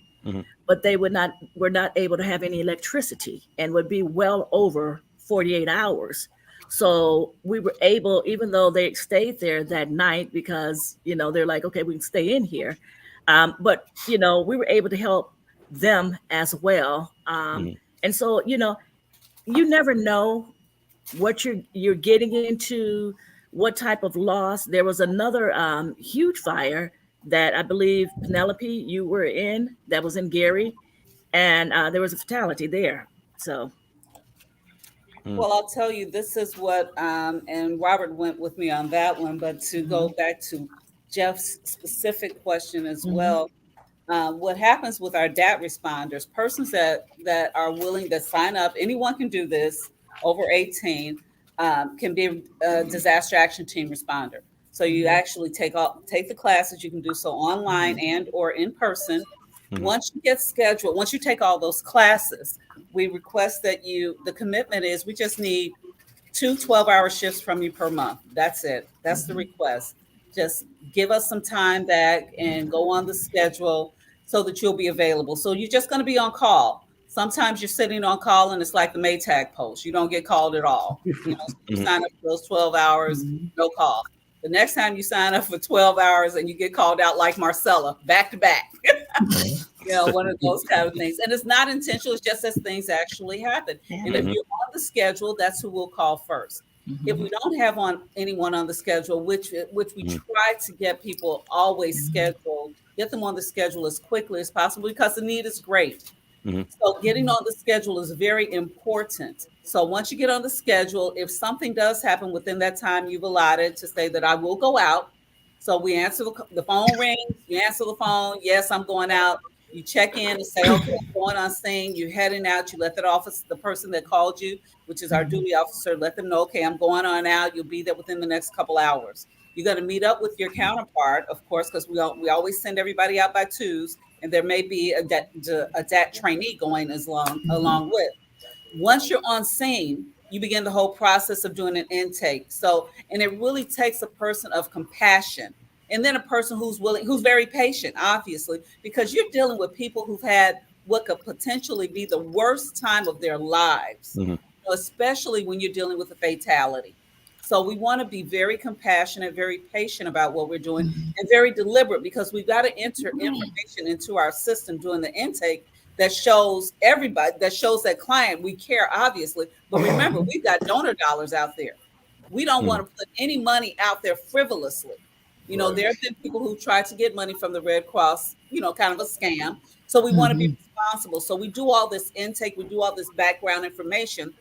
but they were not able to have any electricity and would be well over 48 hours. So we were able, even though they stayed there that night because, they're like, okay, we can stay in here. But, we were able to help them as well. And so, you never know what you're getting into, what type of loss. There was another huge fire that I believe, Penelope, you were in, that was in Gary, and there was a fatality there. So. Well, I'll tell you, this is what, and Robert went with me on that one, but to go back to Jeff's specific question as well, what happens with our DAT responders, persons that are willing to sign up, anyone can do this, over 18, can be a disaster action team responder. So you actually take the classes. You can do so online and or in person. Once you get scheduled, once you take all those classes, we request that the commitment is we just need 2 12-hour shifts from you per month. That's it. That's the request. Just give us some time back and go on the schedule so that you'll be available. So you're just going to be on call. Sometimes you're sitting on call and it's like the Maytag post. You don't get called at all. You sign up for those 12 hours, no call. The next time you sign up for 12 hours and you get called out like Marcella, back to back. One of those kind of things. And it's not intentional. It's just as things actually happen. And if you're on the schedule, that's who we'll call first. If we don't have anyone on the schedule, which we try to get people always scheduled, get them on the schedule as quickly as possible because the need is great. So getting on the schedule is very important. So once you get on the schedule, if something does happen within that time you've allotted to say that I will go out. So we answer the phone rings, you answer the phone. Yes, I'm going out. You check in and say, okay, I'm going on scene. You're heading out. You let the person that called you, which is our duty officer, let them know, okay, I'm going on out. You'll be there within the next couple hours. You're going to meet up with your counterpart, of course, because we always send everybody out by twos. And there may be a DAT trainee going along with. Once you're on scene, you begin the whole process of doing an intake. And it really takes a person of compassion, and then a person who's very patient, obviously, because you're dealing with people who've had what could potentially be the worst time of their lives, especially when you're dealing with a fatality. So we want to be very compassionate, very patient about what we're doing, and very deliberate because we've got to enter information into our system during the intake that shows everybody, that shows that client we care, obviously. But remember, we've got donor dollars out there. We don't want to put any money out there frivolously. There have been people who try to get money from the Red Cross, kind of a scam. So we want to be responsible. So we do all this intake, we do all this background information.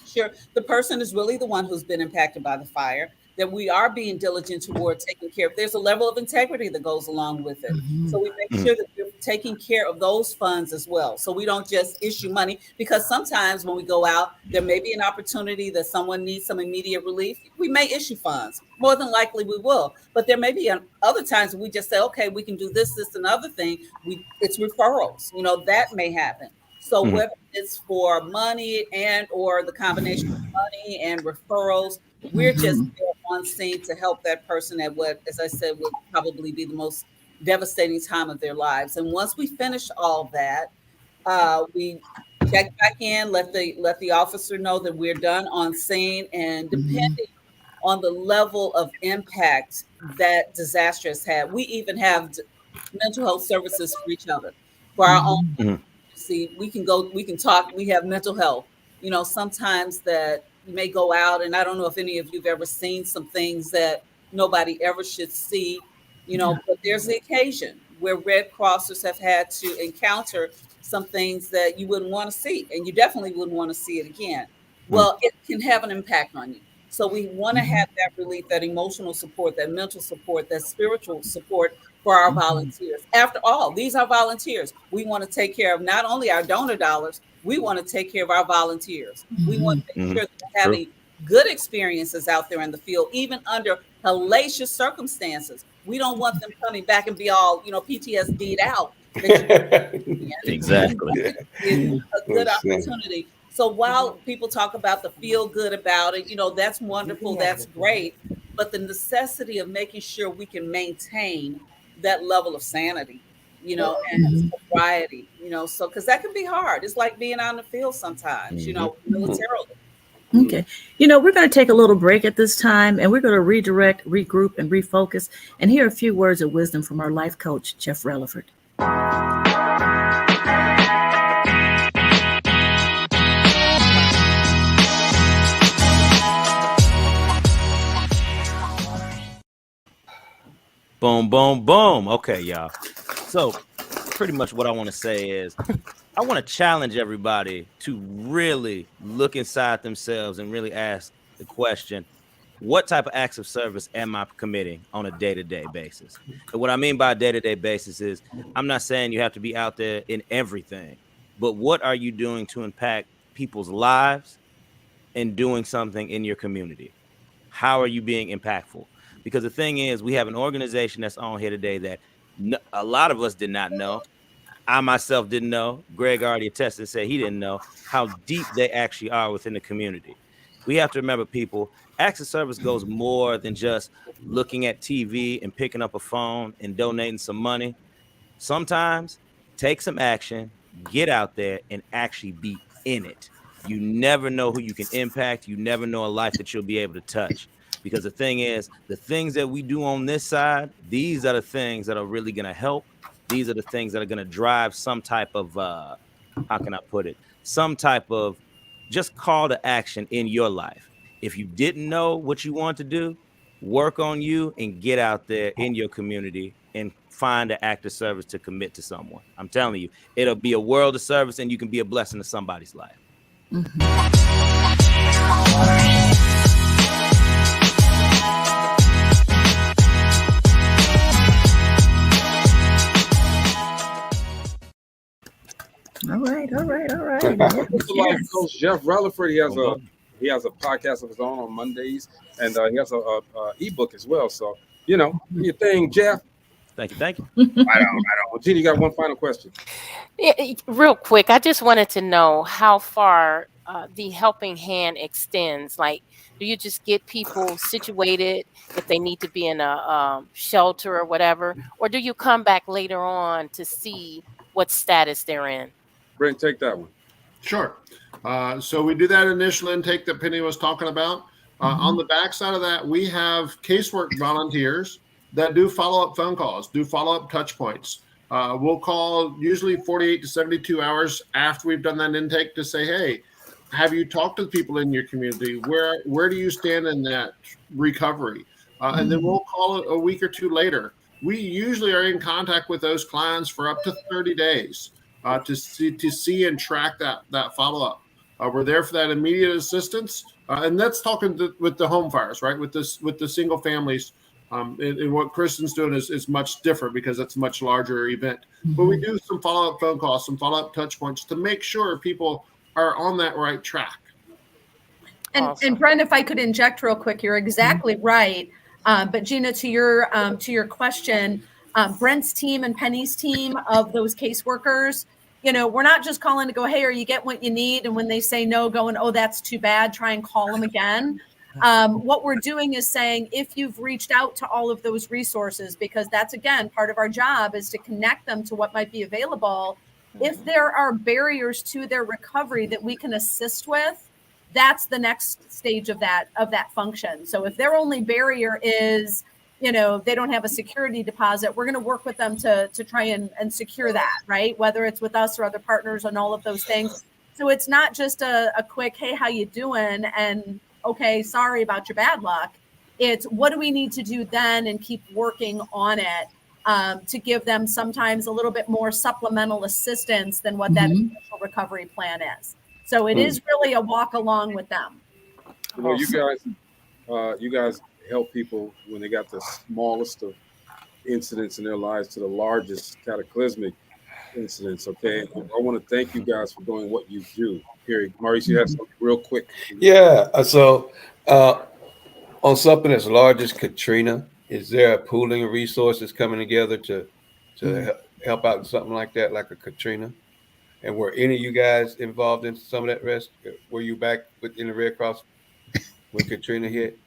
Sure, the person is really the one who's been impacted by the fire. that we are being diligent toward taking care of. There's a level of integrity that goes along with it. So we make sure that we're taking care of those funds as well. So we don't just issue money, because sometimes when we go out, there may be an opportunity that someone needs some immediate relief. We may issue funds. More than likely we will. But there may be other times we just say, okay, we can do this, and other thing. It's referrals. That may happen. So whether it's for money and or the combination of money and referrals, we're just there on scene to help that person at what, as I said, would probably be the most devastating time of their lives. And once we finish all that, we check back in, let the officer know that we're done on scene, and depending on the level of impact that disaster has had, we even have mental health services for each other, for our own. See, we can talk. We have mental health. Sometimes that you may go out, and I don't know if any of you've ever seen some things that nobody ever should see, but there's the occasion where Red Crossers have had to encounter some things that you wouldn't want to see, and you definitely wouldn't want to see it again. Well, it can have an impact on you. So we want to have that relief, that emotional support, that mental support, that spiritual support for our volunteers. After all, these are volunteers. We want to take care of not only our donor dollars, we want to take care of our volunteers. We want to make sure that they're having good experiences out there in the field, even under hellacious circumstances. We don't want them coming back and be all, PTSD'd out. Exactly. It's a good opportunity. So while people talk about the feel good about it, that's wonderful, that's great. But the necessity of making sure we can maintain that level of sanity, and sobriety, so because that can be hard. It's like being out in the field sometimes, militarily. Okay. We're going to take a little break at this time, and we're going to redirect, regroup, and refocus, and hear a few words of wisdom from our life coach, Jeff Relaford. Boom, boom, boom. Okay, y'all. So pretty much what I want to say is I want to challenge everybody to really look inside themselves and really ask the question, what type of acts of service am I committing on a day-to-day basis? And what I mean by day-to-day basis is I'm not saying you have to be out there in everything, but what are you doing to impact people's lives and doing something in your community? How are you being impactful? Because the thing is, we have an organization that's on here today that a lot of us did not know. I myself didn't know. Greg already attested and said he didn't know how deep they actually are within the community. We have to remember, people, acts of service goes more than just looking at TV and picking up a phone and donating some money. Sometimes take some action, get out there and actually be in it. You never know who you can impact. You never know a life that you'll be able to touch. Because the thing is, the things that we do on this side, these are the things that are really going to help. These are the things that are going to drive some type of, how can I put it? Some type of just call to action in your life. If you didn't know what you want to do, work on you and get out there in your community and find an act of service to commit to someone. I'm telling you, it'll be a world of service and you can be a blessing to somebody's life. All right. Yes. Coach Jeff Relaford, he has a podcast of his own on Mondays, and he has a ebook as well. So do your thing, Jeff. Thank you. Right on. Gina, you got one final question. Real quick, I just wanted to know how far the helping hand extends. Like, do you just get people situated if they need to be in a shelter or whatever, or do you come back later on to see what status they're in? Brent, take that one. Sure. So we do that initial intake that Penny was talking about. On the backside of that, we have casework volunteers that do follow-up phone calls, do follow-up touch points. We'll call usually 48 to 72 hours after we've done that intake to say, hey, have you talked to people in your community? Where do you stand in that recovery? And then we'll call it a week or two later. We usually are in contact with those clients for up to 30 days to see and track that follow-up. We're there for that immediate assistance, and that's talking with the home fires, right? With the single families. And what Kristen's doing is much different because it's a much larger event. But we do some follow-up phone calls, some follow-up touch points to make sure people are on that right track. And Brent, if I could inject real quick, you're exactly right. But Gina, to your question, Brent's team and Penny's team of those caseworkers, we're not just calling to go, hey, are you getting what you need? And when they say no, going, oh, that's too bad, try and call them again. What we're doing is saying, if you've reached out to all of those resources, because that's, again, part of our job is to connect them to what might be available. If there are barriers to their recovery that we can assist with, that's the next stage of that function. So if their only barrier is, they don't have a security deposit, we're going to work with them to try and secure that, right? Whether it's with us or other partners and all of those things. So it's not just a quick, hey, how you doing? And okay, sorry about your bad luck. It's what do we need to do then and keep working on it to give them sometimes a little bit more supplemental assistance than what that initial recovery plan is. So it is really a walk along with them. You guys help people when they got the smallest of incidents in their lives to the largest cataclysmic incidents. Okay, I want to thank you guys for doing what you do. Period. Maurice, you have something real quick. Yeah. So on something as large as Katrina, is there a pooling of resources coming together to help out in something like that, like a Katrina? And were any of you guys involved in some of that risk? Were you back in the Red Cross when Katrina hit?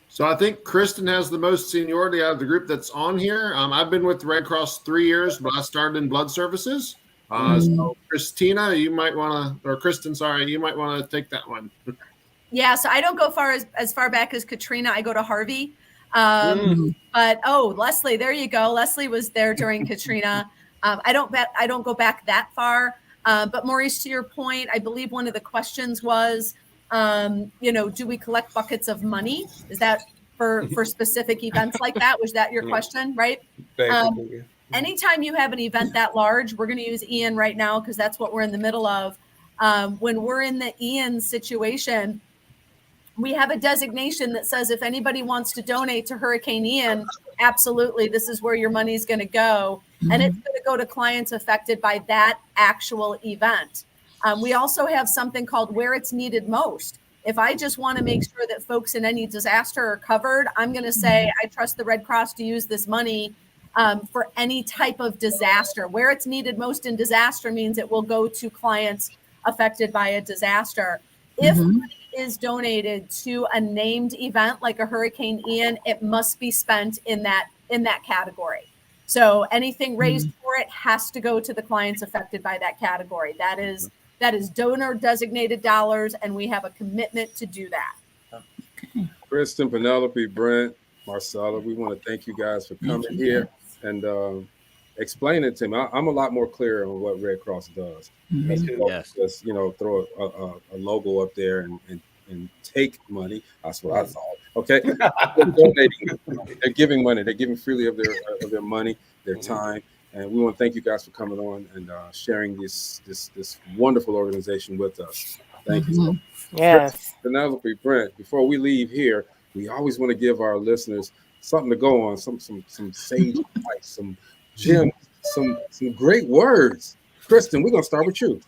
So I think Kristen has the most seniority out of the group that's on here. I've been with the Red Cross 3 years, but I started in blood services. So Christina, you might want to, or Kristen, sorry, you might want to take that one. Yeah, so I don't go as far back as Katrina. I go to Harvey. But Leslie, there you go. Leslie was there during Katrina. I don't go back that far. But Maurice, to your point, I believe one of the questions was, do we collect buckets of money? Is that for specific events like that? Was that your question, right? Anytime you have an event that large, we're going to use Ian right now because that's what we're in the middle of. When we're in the Ian situation, we have a designation that says if anybody wants to donate to Hurricane Ian, absolutely, this is where your money is going to go. And it's going to go to clients affected by that actual event. We also have something called where it's needed most. If I just want to make sure that folks in any disaster are covered, I'm going to say I trust the Red Cross to use this money for any type of disaster. Where it's needed most in disaster means it will go to clients affected by a disaster. If money is donated to a named event like a Hurricane Ian, it must be spent in that category. So anything raised for it has to go to the clients affected by that category. That is donor designated dollars, and we have a commitment to do that. Kristen, Penelope, Brent, Marcella, we want to thank you guys for coming here and explaining to me. I'm a lot more clear on what Red Cross does. Yes. Just throw a logo up there and take money. That's what I thought. Okay, they're giving money. They're giving freely of their money, their time, and we want to thank you guys for coming on and sharing this wonderful organization with us. Thank you. Yes. Penelope, Brent, before we leave here, we always want to give our listeners something to go on, some sage advice, some gems, some great words. Kristen, we're gonna start with you.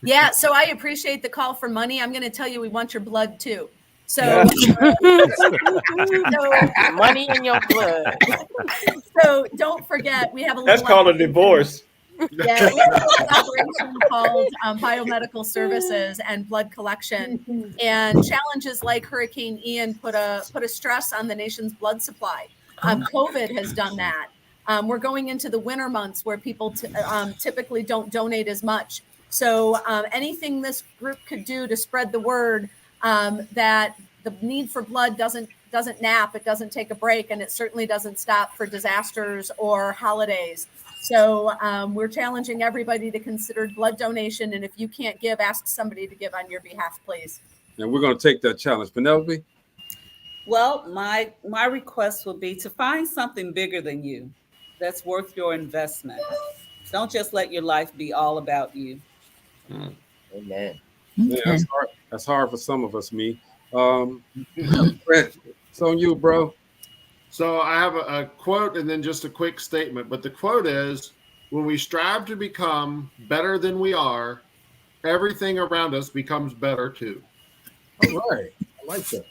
Yeah, so I appreciate the call for money. I'm going to tell you we want your blood too. So, money in your blood. So don't forget, we have a little. That's called a divorce. Yeah, we have an operation called biomedical services and blood collection, and challenges like Hurricane Ian put a stress on the nation's blood supply. COVID has done that. We're going into the winter months where people typically don't donate as much. So anything this group could do to spread the word that the need for blood doesn't nap, it doesn't take a break, and it certainly doesn't stop for disasters or holidays. So we're challenging everybody to consider blood donation, and if you can't give, ask somebody to give on your behalf, please. And we're going to take that challenge. Penelope? Well, my request would be to find something bigger than you that's worth your investment. Don't just let your life be all about you. Amen. Yeah, Okay. that's hard. That's hard for some of us, me. Brent, it's on you, bro. So I have a quote and then just a quick statement. But the quote is, when we strive to become better than we are, everything around us becomes better too. All right. I like that.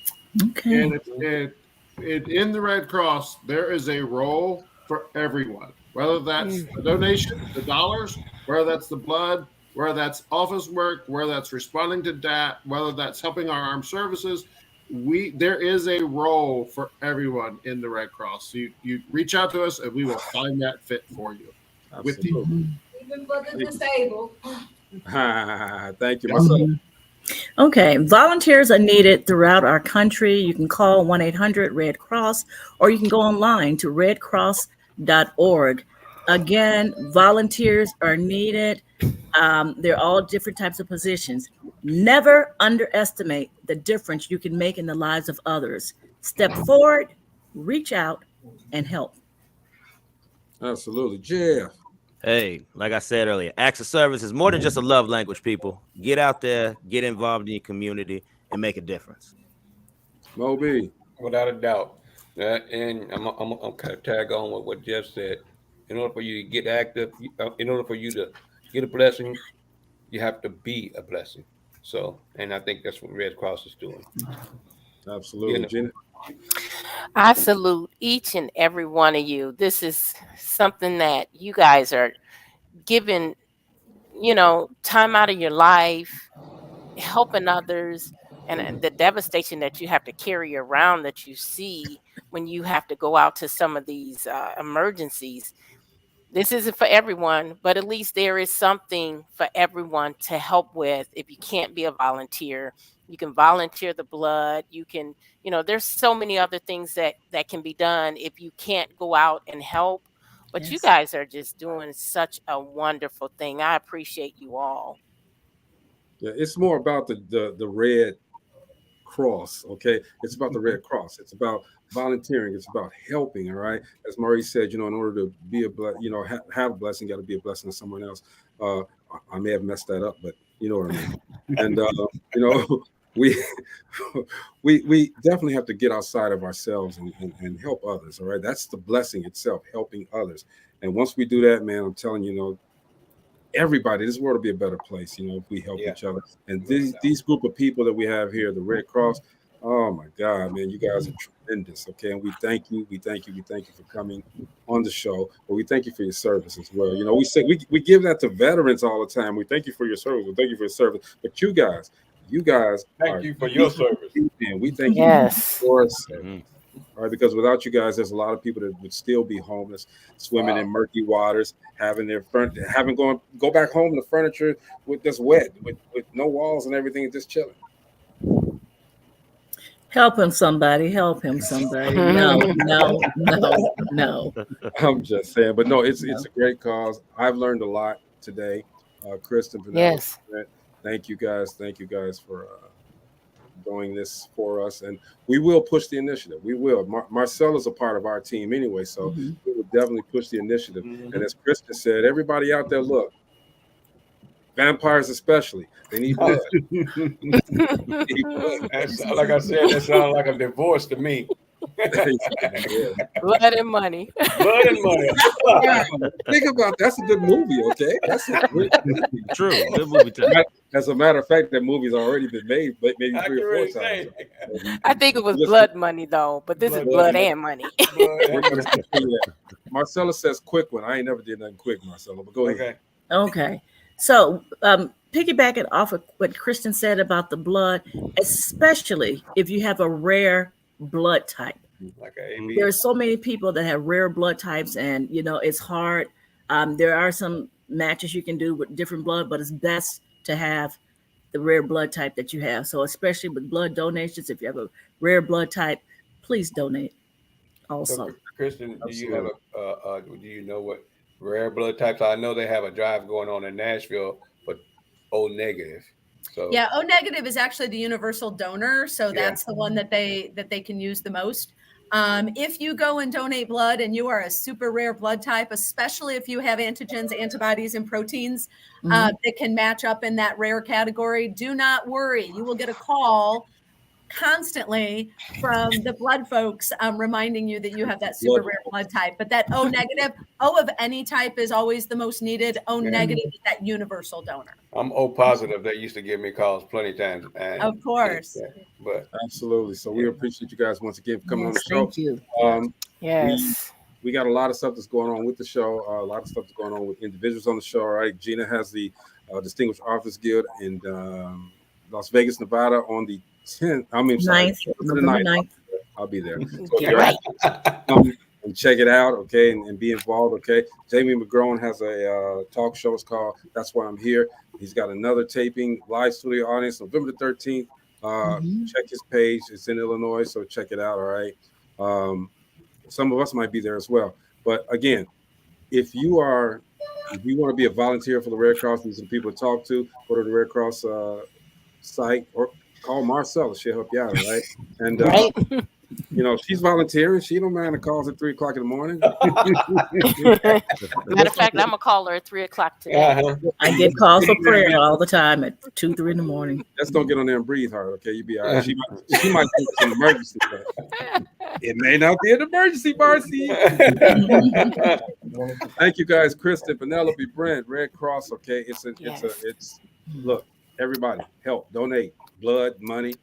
Okay. And in the Red Cross, there is a role for everyone, whether that's the donation, the dollars, whether that's the blood, whether that's office work, whether that's responding to DAT, whether that's helping our armed services. There is a role for everyone in the Red Cross. So you reach out to us and we will find that fit for you. With you. Even for the disabled. Thank you, myself. Okay, volunteers are needed throughout our country. You can call 1-800-RED Cross, or you can go online to redcross.org. Again, volunteers are needed. They're all different types of positions. Never underestimate the difference you can make in the lives of others. Step forward, reach out, and help. Absolutely. Jeff. Hey, like I said earlier, acts of service is more than just a love language, people. Get out there, get involved in your community, and make a difference. Moby. Without a doubt. And I'm kind of tag on with what Jeff said. In order for you to get active, in order for you to get a blessing, you have to be a blessing. So, and I think that's what Red Cross is doing. Absolutely. Jenny. I salute each and every one of you. This is something that you guys are giving, time out of your life, helping others, and the devastation that you have to carry around that you see when you have to go out to some of these emergencies. This isn't for everyone, but at least there is something for everyone to help with. If you can't be a volunteer, you can volunteer the blood. You can, there's so many other things that can be done if you can't go out and help. But you Yes. guys are just doing such a wonderful thing. I appreciate you all. Yeah, it's more about the Red Cross. Okay, it's about the Red Cross. It's about volunteering. It's about helping. All right, as Maurice said, in order to be have a blessing, got to be a blessing to someone else. I may have messed that up, but you know what I mean. And we definitely have to get outside of ourselves and help others. All right, that's the blessing itself, helping others. And once we do that, man, I'm telling you, everybody, this world will be a better place, if we help each other. And these group of people that we have here, the Red Cross, oh my God, man, you guys are tremendous. Okay, and we thank you for coming on the show. But we thank you for your service as well. We say we give that to veterans all the time. We thank you for your service. We thank you for your service. But you guys thank you for your service. And we thank you for your service. All right, because without you guys, there's a lot of people that would still be homeless, swimming in murky waters, having go back home. The furniture with just wet, with no walls and everything, and just chilling. Help him, somebody. Help him, somebody. No. I'm just saying, but no, it's a great cause. I've learned a lot today. Kristen, yes. Thank you guys for doing this for us, and we will push the initiative. We will. Marcella's a part of our team anyway, so we will definitely push the initiative. And as Kristen said, everybody out there, look, vampires especially, they need blood. Like I said, that sounds like a divorce to me. Blood and money. Blood and money. Think about that's a good movie, okay? That's a great movie. True, good movie. As a matter of fact, that movie's already been made, maybe 3 or 4 times. I think it was blood money though, but this is blood and money. Marcella says quick one. I ain't never did nothing quick, Marcella, but go ahead. Okay. So piggybacking off of what Kristen said about the blood, especially if you have a rare blood type. Like AB. There are so many people that have rare blood types, and it's hard. There are some matches you can do with different blood, but it's best to have the rare blood type that you have. So especially with blood donations, if you have a rare blood type, please donate also. So, Kristen, do you have do you know what rare blood types? I know they have a drive going on in Nashville, but O negative. So yeah, O negative is actually the universal donor, so that's the one that they can use the most. If you go and donate blood and you are a super rare blood type, especially if you have antigens, antibodies, and proteins that can match up in that rare category, do not worry. You will get a call constantly from the blood folks reminding you that you have that super rare blood type. But that O negative, O of any type is always the most needed. O negative is that universal donor. I'm O positive. They used to give me calls plenty of times. And of course. But absolutely. So we appreciate you guys once again for coming on the show. Thank you. Yes. We got a lot of stuff that's going on with the show. A lot of stuff that's going on with individuals on the show. All right. Gina has the Distinguished Authors Guild in Las Vegas, Nevada on the 10th. I mean, November 9th. I'll be there. So come and check it out, okay, and be involved, okay. Jamie McGrone has a talk show. It's called That's Why I'm Here. He's got another taping, live studio audience, November the 13th. Check his page. It's in Illinois, so check it out, all right. Some of us might be there as well. But again, if you want to be a volunteer for the Red Cross, need some people to talk to, go to the Red Cross site or call Marcella. She'll help you out, right? And you know, she's volunteering. She don't mind the calls at 3 o'clock in the morning. Matter of fact, I'm gonna call her at 3 o'clock today. I get calls for prayer all the time at 2, 3 in the morning. Just don't get on there and breathe hard, okay? You be all right. She might think it's an emergency. It may not be an emergency, Marcy. Thank you guys, Kristen, Penelope, Brent, Red Cross. Okay, it's look, everybody, help, donate, blood, money,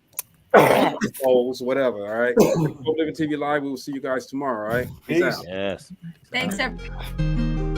souls, whatever. All right. Dope Living TV Live. We will see you guys tomorrow. All right. Peace out. Yes. Thanks, everybody.